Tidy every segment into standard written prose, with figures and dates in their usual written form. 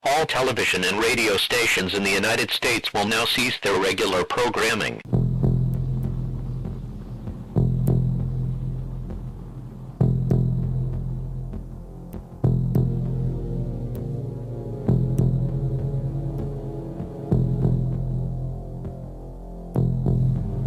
All television and radio stations in the United States will now cease their regular programming.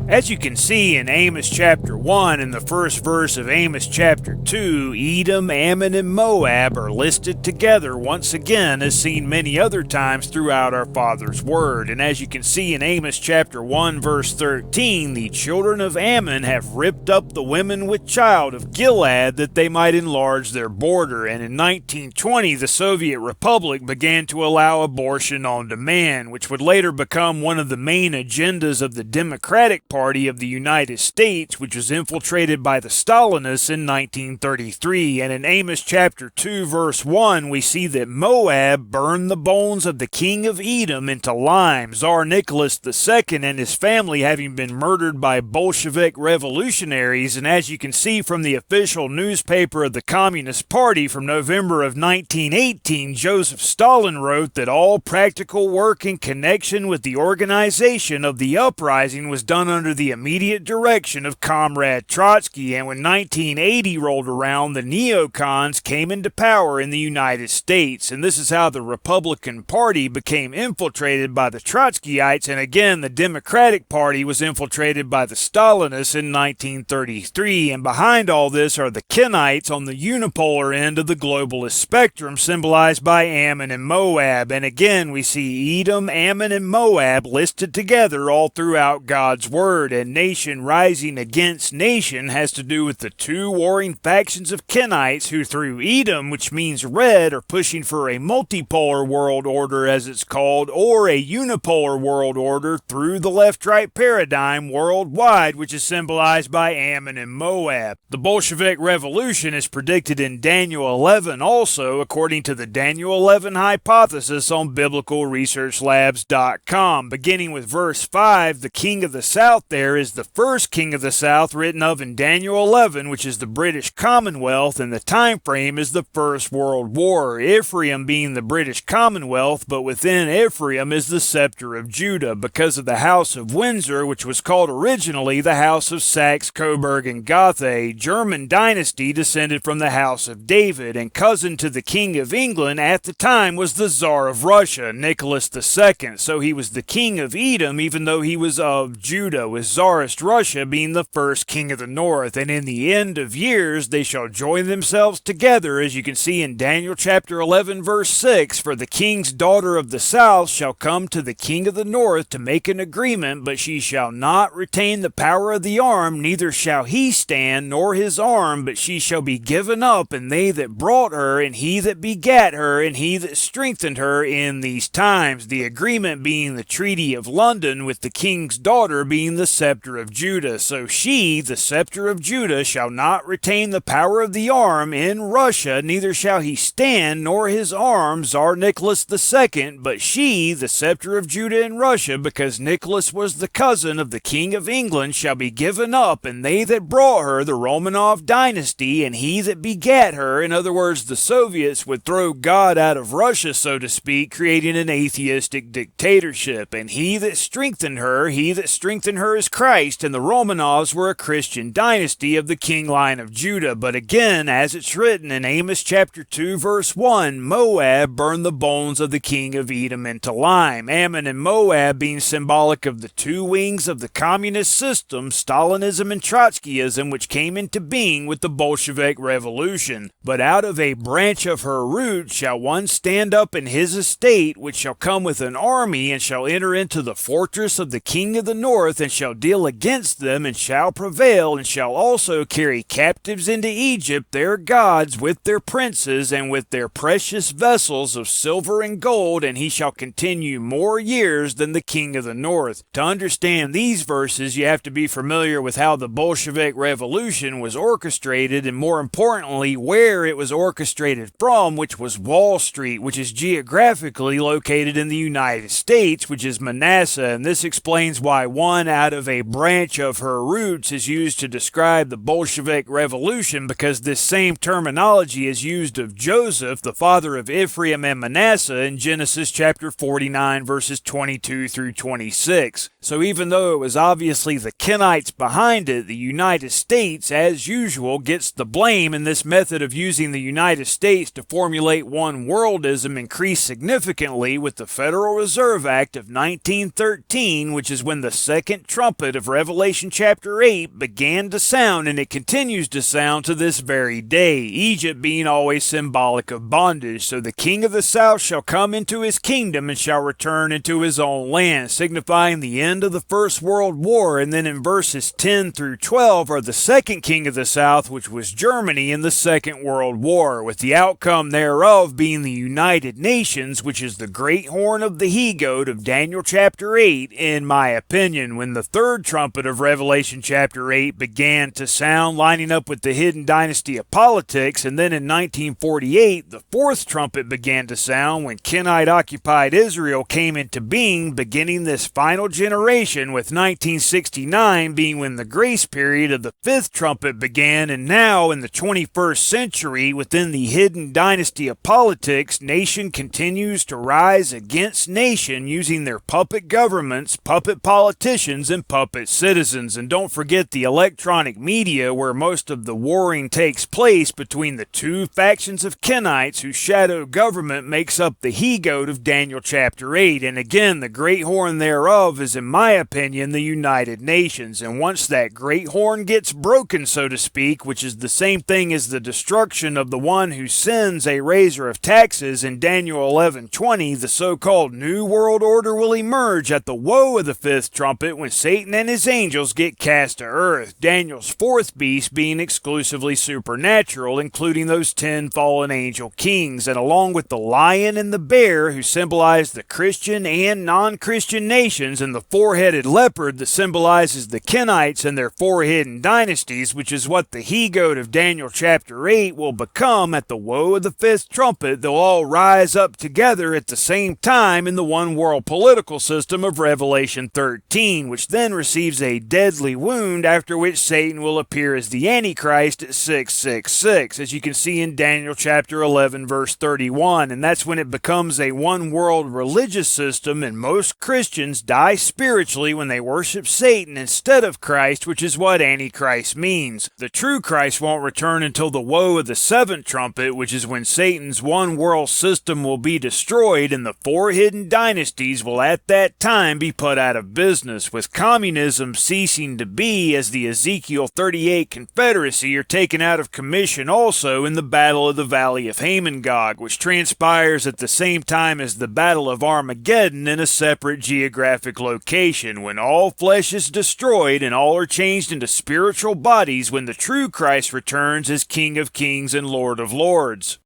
As you can see in Amos chapter 1 and the first verse of Amos chapter 2, Edom, Ammon, and Moab are listed together once again as seen many other times throughout our Father's Word. And as you can see in Amos chapter 1 verse 13, the children of Ammon have ripped up the women with child of Gilead that they might enlarge their border. And in 1920, the Soviet Republic began to allow abortion on demand, which would later become one of the main agendas of the Democratic Party of the United States, which was infiltrated by the Stalinists in 1933. And in Amos chapter 2 verse 1, we see that Moab burned the bones of the king of Edom into lime, Tsar Nicholas II and his family having been murdered by Bolshevik revolutionaries. And as you can see from the official newspaper of the Communist Party from November of 1918, Joseph Stalin wrote that all practical work in connection with the organization of the uprising was done under the immediate direction of Comrade Trotsky. And when 1980 rolled around, the neocons came into power in the United States. And this is how the Republican Party became infiltrated by the Trotskyites, and again the Democratic Party was infiltrated by the Stalinists in 1933. And behind all this are the Kenites on the unipolar end of the globalist spectrum, symbolized by Ammon and Moab. And again we see Edom, Ammon, and Moab listed together all throughout God's Word. And nation rising against nation has to do with the two warring factions of Kenites who, through Edom, which means red, are pushing for a multipolar world order as it's called, or a unipolar world order through the left-right paradigm worldwide, which is symbolized by Ammon and Moab. The Bolshevik Revolution is predicted in Daniel 11 also, according to the Daniel 11 hypothesis on biblicalresearchlabs.com. Beginning with verse 5, the king of the south there is the first king of the south written of in Daniel 11, which is the British Commonwealth, and the time frame is the First World War. Ephraim being the British Commonwealth, but within Ephraim is the scepter of Judah, because of the House of Windsor, which was called originally the House of Saxe, Coburg, and Gotha, a German dynasty descended from the House of David, and cousin to the King of England at the time was the Tsar of Russia, Nicholas II. So he was the king of Edom, even though he was of Judah, with Tsarist Russia being the first king of the north. And in the end of years they shall join themselves together, as you can see in Daniel chapter 11 verse 6, for the king's daughter of the south shall come to the king of the north to make an agreement, but she shall not retain the power of the arm, neither shall he stand nor his arm, but she shall be given up, and they that brought her, and he that begat her, and he that strengthened her in these times. The agreement being the Treaty of London, with the king's daughter being the scepter of Judah. So she, the scepter of Judah, shall not retain the power of the arm in Russia, neither shall he stand nor his arm, Tsar Nicholas II, but she, the scepter of Judah in Russia, because Nicholas was the cousin of the king of England, shall be given up, and they that brought her, the Romanov dynasty, and he that begat her. In other words, the Soviets would throw God out of Russia, so to speak, creating an atheistic dictatorship. And he that strengthened her is Christ, and the Romanovs were a Christian dynasty of the king line of Judah. But again, as it's written in Amos chapter 2 verse 1, Moab burned the bones of the king of Edom into lime. Ammon and Moab being symbolic of the two wings of the communist system, Stalinism and Trotskyism, which came into being with the Bolshevik Revolution. But out of a branch of her root shall one stand up in his estate, which shall come with an army, and shall enter into the fortress of the king of the north, and shall deal against them, and shall prevail, and shall also carry captives into Egypt their gods with their princes, and with their precious vessels of silver and gold, and he shall continue more years than the king of the north. To understand these verses, you have to be familiar with how the Bolshevik Revolution was orchestrated, and more importantly, where it was orchestrated from, which was Wall Street, which is geographically located in the United States, which is Manasseh, and this explains why one out of a branch of her roots is used to describe the Bolshevik Revolution, because this same terminology is used of Joseph, the father of Ephraim and Manasseh, in Genesis chapter 49, verses 22 through 26. So even though it was obviously the Kenites behind it, the United States, as usual, gets the blame, and this method of using the United States to formulate one worldism increased significantly with the Federal Reserve Act of 1913, which is when the second trumpet of Revelation chapter 8 began to sound, and it continues to sound to this very day, Egypt being always symbolic of bondage. So the king of the south shall come into his kingdom and shall return into his own land, signifying the end of the First World War. And then in verses 10 through 12 are the second king of the south, which was Germany in the Second World War, with the outcome thereof being the United Nations, which is the great horn of the he-goat of Daniel chapter 8, in my opinion, when the third trumpet of Revelation chapter 8 began to sound, lining up with the hidden dynasty of politics. And then in 1948, the fourth trumpet began to sound when Kenite-occupied Israel came into being, beginning this final generation, with 1969 being when the grace period of the fifth trumpet began. And now, in the 21st century, within the hidden dynasty of politics, nation continues to rise against nation, using their puppet governments, puppet politicians, and puppet citizens. And don't forget the electronic media, where most of the warring takes place between the two factions of Kenites, whose shadow government makes up the he-goat of Daniel chapter 8. And again, the great horn thereof is, in my opinion, the United Nations. And once that great horn gets broken, so to speak, which is the same thing as the destruction of the one who sends a raiser of taxes in Daniel 11:20, the so-called New World Order will emerge at the woe of the fifth trumpet, when Satan and his angels get cast to earth, Daniel's fourth beast being exclusively supernatural, including those 10 fallen angel kings, and along with the lion and the bear, who symbolize the Christian and non-Christian nations, and the four-headed leopard that symbolizes the Kenites and their four hidden dynasties, which is what the he-goat of Daniel chapter 8 will become at the woe of the fifth trumpet. They'll all rise up together at the same time in the one world political system of Revelation 13, which then receives a deadly wound, after which Satan will appear as the Antichrist at 666, as you can see in Daniel chapter 11 verse 31. And that's when it becomes a one world religious system, and most Christians die spiritually when they worship Satan instead of Christ, which is what Antichrist means. The true Christ won't return until the woe of the seventh trumpet, which is when Satan's one world system will be destroyed, and the four hidden dynasties will at that time be put out of business, with communism ceasing to be, as the Ezekiel 38 Confederacy are taken out of commission also in the Battle of the Valley of Hamon-Gog, which transpires at the same time as the Battle of Armageddon in a separate geographic location, when all flesh is destroyed and all are changed into spiritual bodies when the true Christ returns as King of Kings and Lord of Lords.